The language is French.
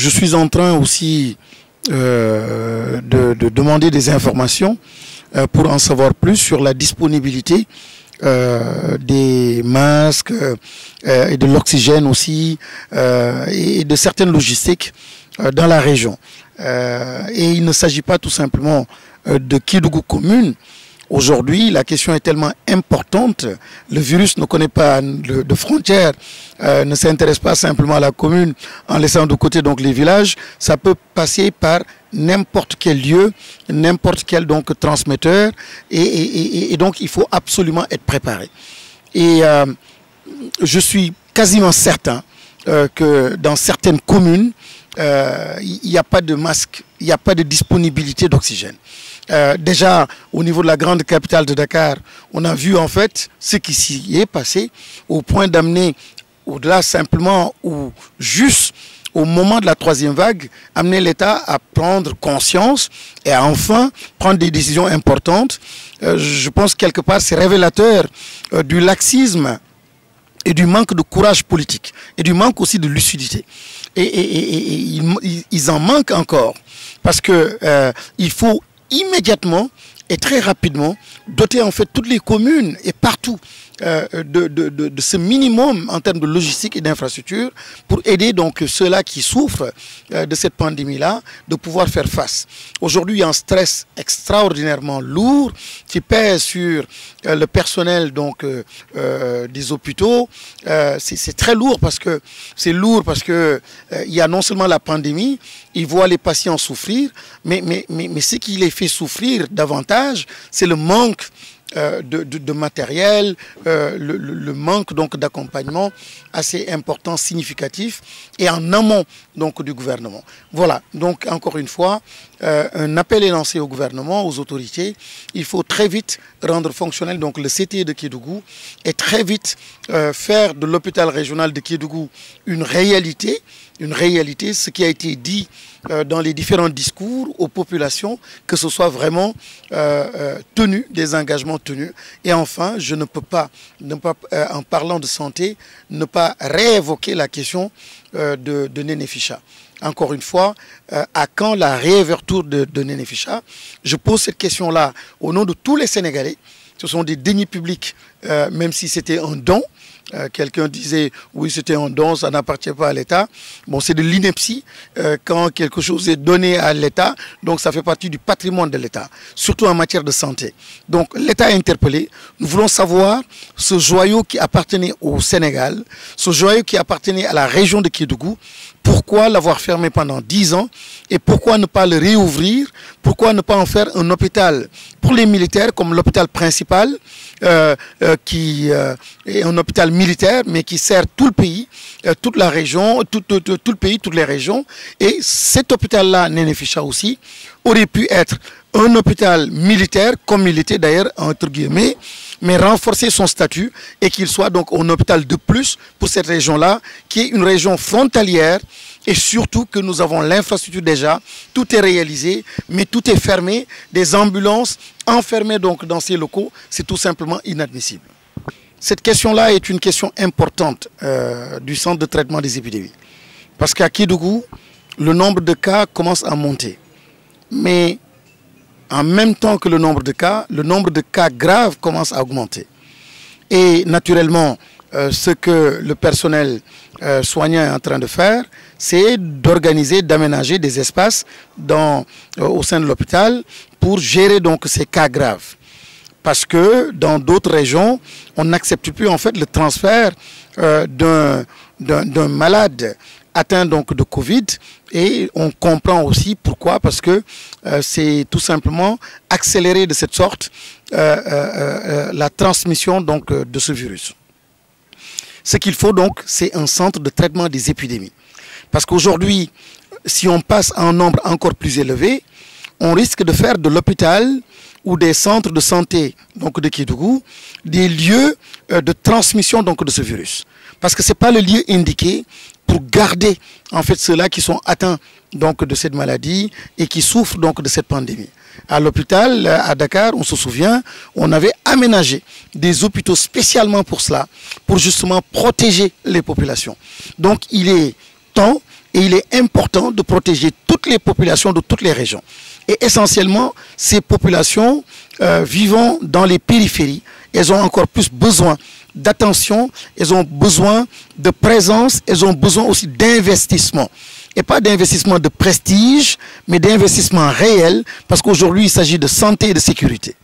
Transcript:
je suis en train aussi de demander des informations pour en savoir plus sur la disponibilité des masques et de l'oxygène aussi et de certaines logistiques dans la région. Et il ne s'agit pas tout simplement de Kédougou commune. Aujourd'hui, la question est tellement importante, le virus ne connaît pas de frontières, ne s'intéresse pas simplement à la commune en laissant de côté donc les villages, ça peut passer par n'importe quel lieu, n'importe quel donc transmetteur et donc il faut absolument être préparé. Et je suis quasiment certain que dans certaines communes, il n'y a pas de masque, il n'y a pas de disponibilité d'oxygène. Déjà, au niveau de la grande capitale de Dakar, on a vu en fait ce qui s'y est passé au point d'amener, au-delà simplement ou juste au moment de la troisième vague, amener l'État à prendre conscience et à enfin prendre des décisions importantes. Je pense quelque part c'est révélateur du laxisme et du manque de courage politique et du manque aussi de lucidité. Et ils en manquent encore parce que il faut immédiatement et très rapidement doter en fait toutes les communes et partout de ce minimum en termes de logistique et d'infrastructure pour aider donc ceux-là qui souffrent de cette pandémie-là de pouvoir faire face. Aujourd'hui, il y a un stress extraordinairement lourd qui pèse sur le personnel donc des hôpitaux. C'est très lourd parce que il y a non seulement la pandémie, ils voient les patients souffrir, mais ce qui les fait souffrir davantage, c'est le manque de matériel, le manque donc d'accompagnement assez important, significatif et en amont donc du gouvernement. Voilà, donc encore une fois, un appel est lancé au gouvernement, aux autorités. Il faut très vite rendre fonctionnel donc le CTE de Kédougou et très vite faire de l'hôpital régional de Kédougou une réalité, ce qui a été dit dans les différents discours aux populations, que ce soit vraiment tenu, des engagements tenus. Et enfin, je ne peux pas en parlant de santé, ne pas réévoquer la question de Néné Ficha. Encore une fois, à quand la réouverture de Néné Ficha? Je pose cette question-là au nom de tous les Sénégalais. Ce sont des deniers publics, même si c'était un don. Quelqu'un disait, oui, c'était un don, ça n'appartient pas à l'État. Bon, c'est de l'ineptie quand quelque chose est donné à l'État, donc ça fait partie du patrimoine de l'État, surtout en matière de santé. Donc l'État est interpellé. Nous voulons savoir ce joyau qui appartenait au Sénégal, ce joyau qui appartenait à la région de Kédougou, pourquoi l'avoir fermé pendant 10 ans et pourquoi ne pas le réouvrir, pourquoi ne pas en faire un hôpital pour les militaires comme l'hôpital principal qui est un hôpital militaire mais qui sert tout le pays, toute la région, tout le pays, toutes les régions. Et cet hôpital-là, Néné Ficha aussi, aurait pu être un hôpital militaire, comme il était d'ailleurs entre guillemets, mais renforcer son statut et qu'il soit donc un hôpital de plus pour cette région-là, qui est une région frontalière et surtout que nous avons l'infrastructure déjà, tout est réalisé, mais tout est fermé, des ambulances enfermées donc dans ces locaux, c'est tout simplement inadmissible. Cette question-là est une question importante du centre de traitement des épidémies. Parce qu'à Kédougou, le nombre de cas commence à monter. Mais en même temps que le nombre de cas graves commence à augmenter. Et naturellement, ce que le personnel soignant est en train de faire, c'est d'organiser, d'aménager des espaces au sein de l'hôpital pour gérer donc ces cas graves. Parce que dans d'autres régions, on n'accepte plus en fait le transfert d'un malade atteint donc de Covid, et on comprend aussi pourquoi, parce que c'est tout simplement accélérer de cette sorte la transmission donc de ce virus. Ce qu'il faut donc, c'est un centre de traitement des épidémies. Parce qu'aujourd'hui, si on passe à un nombre encore plus élevé, on risque de faire de l'hôpital ou des centres de santé donc de Kédougou des lieux de transmission donc de ce virus. Parce que ce n'est pas le lieu indiqué pour garder en fait ceux-là qui sont atteints donc de cette maladie et qui souffrent donc de cette pandémie. À l'hôpital, à Dakar, on se souvient, on avait aménagé des hôpitaux spécialement pour cela, pour justement protéger les populations. Donc il est temps Et il est important de protéger toutes les populations de toutes les régions. Et essentiellement, ces populations vivant dans les périphéries, elles ont encore plus besoin d'attention, elles ont besoin de présence, elles ont besoin aussi d'investissement. Et pas d'investissement de prestige, mais d'investissement réel, parce qu'aujourd'hui, il s'agit de santé et de sécurité.